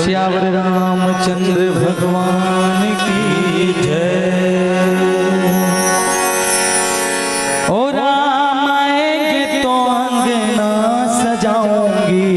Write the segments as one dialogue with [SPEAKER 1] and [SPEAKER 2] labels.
[SPEAKER 1] श्यावर रामचंद्र भगवान की जय। ओ राम आएंगे तो अंगना सजाऊंगी,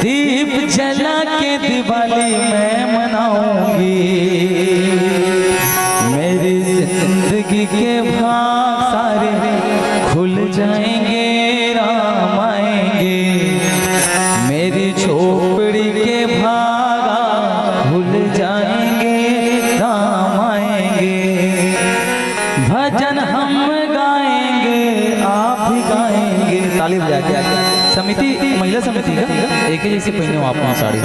[SPEAKER 1] दीप जला के दिवाली मैं मनाऊंगी। मेरी जिंदगी के भाग सारे खुल जाएंगे, राम आएंगे। मेरी झोपड़ी के भागा भूल जाएंगे, राम आएंगे। भजन हम गाएंगे, आप भी गाएंगे। ताली बजा के समिति, महिला समिति का एक ही जैसी पहने हो आप वहाँ साड़ी।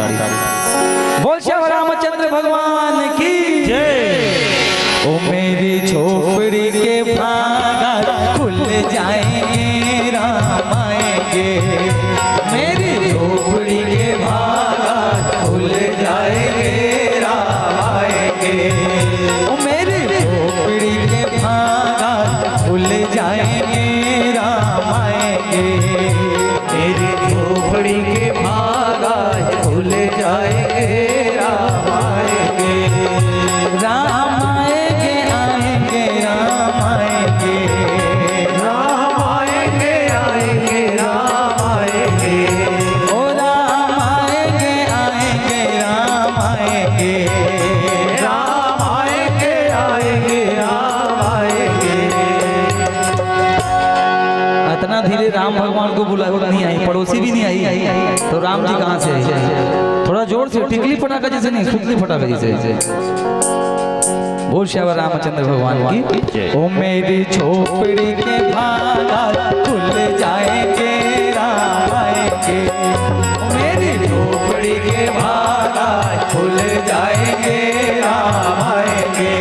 [SPEAKER 1] बोल श्याम रामचंद्र भगवान की जय। ओ मेरी झोपड़ी के भागा खुल जाएंगे, राम आएंगे। मेरी झोपड़ी के भागा खुल जाएंगे, राम आएंगे। ओ मेरी झोपड़ी के भागा खुल जाएंगे, राम आएंगे।
[SPEAKER 2] मेरी झोपड़ी के भागा खुल जाएंगे, राम आएंगे।
[SPEAKER 1] राम आएंगे, आएंगे, राम आएंगे।
[SPEAKER 2] राम आएंगे, आएंगे, राम आएंगे।
[SPEAKER 1] ओ राम आएंगे, आएंगे, राम आएंगे।
[SPEAKER 2] राम आएंगे, आएंगे, राम आएंगे।
[SPEAKER 1] इतना धीरे राम भगवान को बुला नहीं आई, पड़ोसी भी नहीं आई, तो राम जी कहाँ से आई? थोड़ा जोर से, टिकली फटाका जैसे नहीं, खुजली फटाका जैसे। बोल श्यावर रामचंद्र भगवान की। ओ मेरी झोपड़ी के भागा खुल जाएंगे, राम आएंगे। ओ मेरी झोपड़ी के भागा खुल जाएंगे, राम आएंगे।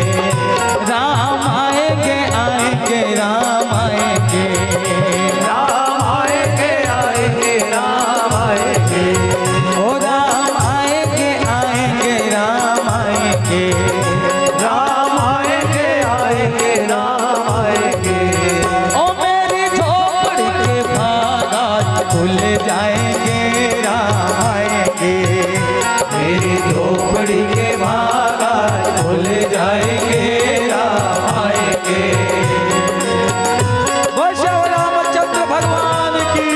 [SPEAKER 1] राम आएंगे, आएंगे, राम आएंगे।
[SPEAKER 2] राम आएंगे, आएंगे, राम आएंगे।
[SPEAKER 1] ओ राम आएंगे, आएंगे, राम आएंगे।
[SPEAKER 2] राम आएंगे, आएंगे, राम आएंगे।
[SPEAKER 1] ओ मेरी झोपड़ी के भागा खुल जाएंगे, राम आएंगे।
[SPEAKER 2] मेरी झोपड़ी के भागा खुल जाएंगे, राम आएंगे।
[SPEAKER 1] बोल श्याम रामचंद्र भगवान की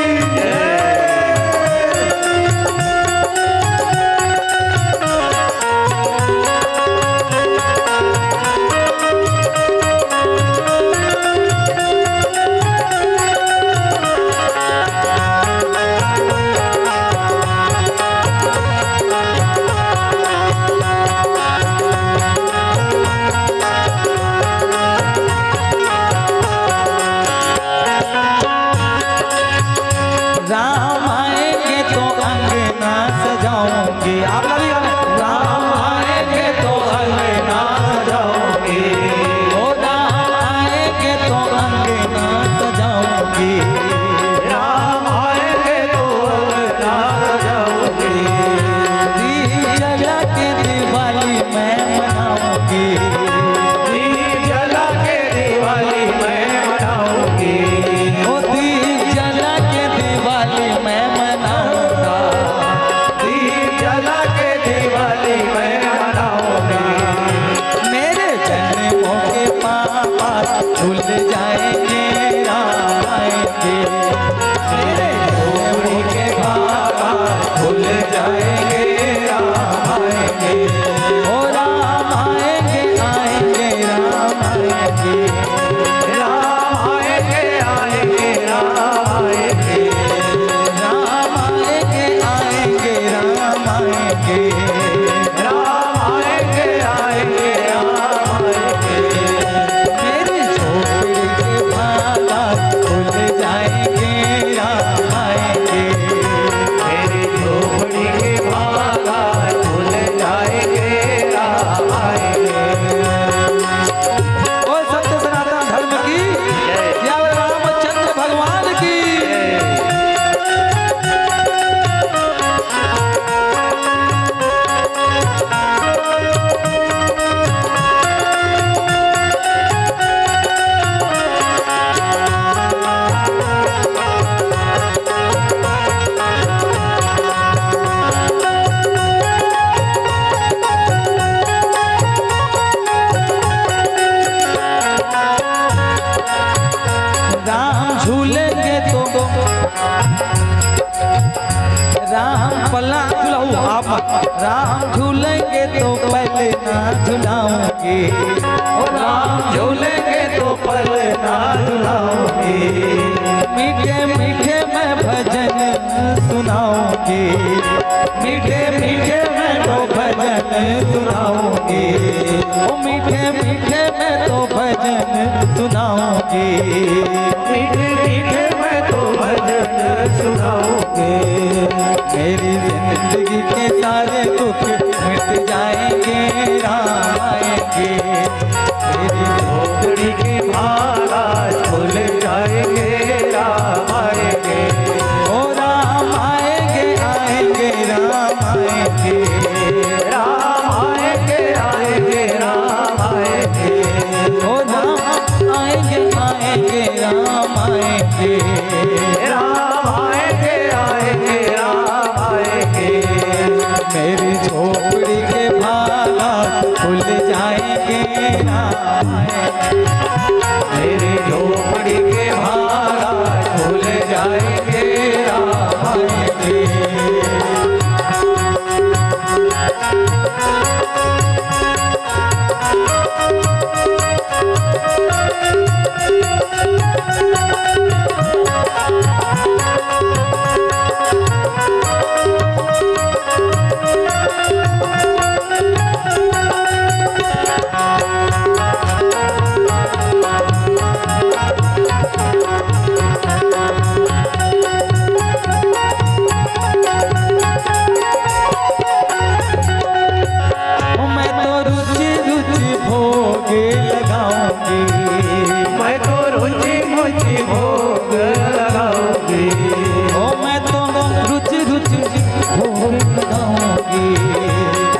[SPEAKER 1] राम आएंगे तो अंगना सजाऊंगी। आप लोग भी गाना। राम आएंगे तो अंगना सजाऊंगी। ओ राम आएंगे तो अंगना सजाऊंगी।
[SPEAKER 2] राम आएंगे तो अंगना सजाऊंगी।
[SPEAKER 1] दीप जला के दिवाली मैं मनाऊंगी।
[SPEAKER 2] दीप जला के दिवाली मैं मनाऊंगी।
[SPEAKER 1] ओ दीप जला के दिवाली मैं मनाऊंगा।
[SPEAKER 2] दीप जला के दिवाली मैं मनाऊंगा।
[SPEAKER 1] मेरे जन्मों के पापा भूल जाएंगे, राम आएंगे।
[SPEAKER 2] मेरे झोपड़ी के भागा खुल जाएंगे, राम आएंगे।
[SPEAKER 1] ओ राम आएंगे, आएंगे, राम आएंगे।
[SPEAKER 2] राम आएंगे, आएंगे, राम आएंगे।
[SPEAKER 1] राम आएंगे, आएंगे, राम आएंगे।
[SPEAKER 2] राम आएंगे, आएंगे, राम आएंगे।
[SPEAKER 1] मेरी झोपड़ी के भागा खुल जाएंगे, आप राम झूलेंगे तो पहले ना झुलाऊंगी,
[SPEAKER 2] ओ राम झूलेंगे तो पहले ना झुलाऊंगी,
[SPEAKER 1] मीठे मीठे मैं भजन सुनाऊंगी,
[SPEAKER 2] मीठे मीठे मैं तो भजन सुनाऊंगी,
[SPEAKER 1] ओ मीठे मीठे मैं तो भजन सुनाऊंगी,
[SPEAKER 2] मीठे मीठे मैं तो भजन सुनाऊंगी।
[SPEAKER 1] मेरी जिंदगी के सारे दुख मिट जाएंगे, राम आएंगे, मेरी
[SPEAKER 2] झोपड़ी की माला खुल जाएंगे, राम आएंगे,
[SPEAKER 1] ओ राम आएंगे आएंगे राम आएंगे,
[SPEAKER 2] राम आएंगे आएंगे राम आएंगे,
[SPEAKER 1] ओ राम आएंगे आएंगे राम आएंगे,
[SPEAKER 2] राम आएंगे आएंगे राम आएंगे,
[SPEAKER 1] मेरी झोपड़ी के भाला खुल जाएंगे, राम आएंगे,
[SPEAKER 2] मेरी झोपड़ी के भाला खुल जाएंगे, राम आएंगे।
[SPEAKER 1] मैं तो रुचि रुचि भोग लगाऊंगी,
[SPEAKER 2] मैं तो रुचि मुझी भोग लगाऊंगी,
[SPEAKER 1] ओ मैं तो रुचि रुचि भोग लगाऊंगी,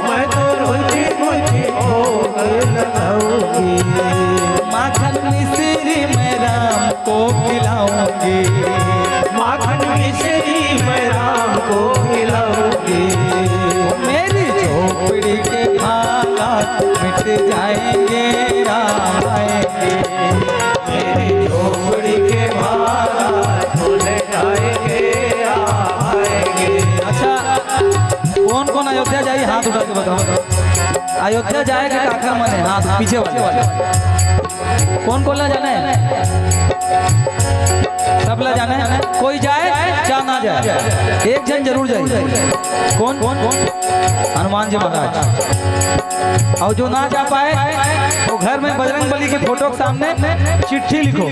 [SPEAKER 2] मैं तो रुचि मुझी भोग लगाऊंगी,
[SPEAKER 1] माखन मिश्री मैं राम को खिलाऊंगी,
[SPEAKER 2] माखन मिश्री मैं राम को खिलाऊंगी,
[SPEAKER 1] मेरी झोपड़ी के भाला मिट जाएंगे, राम आएंगे,
[SPEAKER 2] मेरी झोपड़ी के भाला खुल जाएंगे, राम आएंगे।
[SPEAKER 1] अच्छा कौन कौन अयोध्या जाए हाथ उठा के बताओ, अयोध्या जाएगा काका मन है, हाथ पीछे वाले कौन कौन ला जाना है, सब ला जाना है, कोई जाए क्या ना जाए, एक जन जरूर जाए, कौन कौन हनुमान जी महाराज, और जो ना जा पाए तो घर में बजरंग बली के फोटो के सामने चिट्ठी लिखो,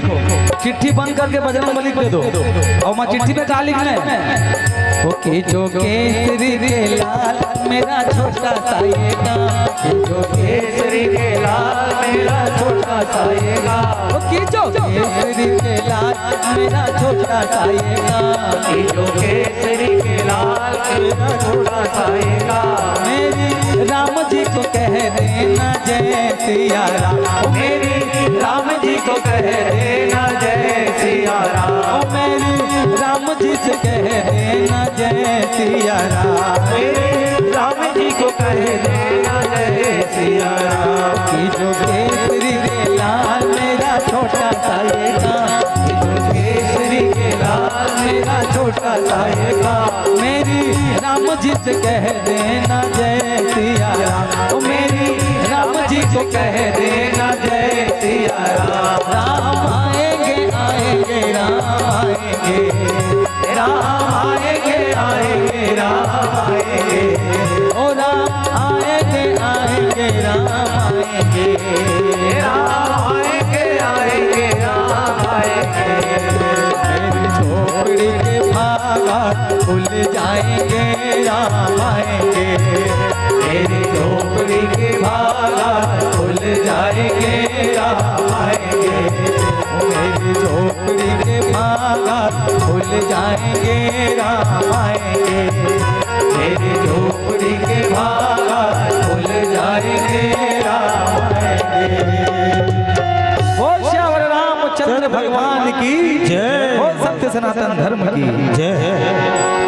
[SPEAKER 1] चिट्ठी बंद करके बजरंग बली को दे दो, और मैं चिट्ठी पे क्या लिखना है, ओके जो केसरी के लाल मेरा छोटा सा ये गाँव,
[SPEAKER 2] जो केसरी के लाल मेरा छोटा सा ये गाँव,
[SPEAKER 1] ओके जो केसरी के लाल मेरा छोटा सा ये गाँव,
[SPEAKER 2] जो केसरी के लाल मेरा छोटा सा ये गाँव,
[SPEAKER 1] मेरी राम जी को कह देना जय सिया राम,
[SPEAKER 2] मेरी राम जी को कह देना जय सिया राम,
[SPEAKER 1] मेरी राम जी से कह देना जय सिया राम,
[SPEAKER 2] मेरे राम जी को कह देना जय सिया राम,
[SPEAKER 1] कि जो केसरी के लाल मेरा छोटा सा ये गाँव,
[SPEAKER 2] जो केसरी के लाल मेरा छोटा सा ये गाँव,
[SPEAKER 1] मेरी राम जी से कह देना जय सिया राम,
[SPEAKER 2] मेरी राम जी को कह देना जय सिया राम,
[SPEAKER 1] राम आएंगे आएंगे राम आएंगे,
[SPEAKER 2] राम आएंगे आएंगे राम आएंगे,
[SPEAKER 1] ओ राम आएंगे आएंगे राम आएंगे,
[SPEAKER 2] राम आएंगे आएंगे राम आएंगे,
[SPEAKER 1] मेरी झोपड़ी के भागा खुल जाएंगे, राम आएंगे,
[SPEAKER 2] मेरी झोपड़ी के भाला खुल जाएंगे, राम आएंगे,
[SPEAKER 1] मेरी झोपड़ी के भागा खुल जाएंगे, राम आएंगे,
[SPEAKER 2] मेरी झोपड़ी के भाला खुल जाएंगे, राम आएंगे।
[SPEAKER 1] बोल श्यावर रामचंद्र भगवान की जय, बोल सत्य सनातन धर्म की जय।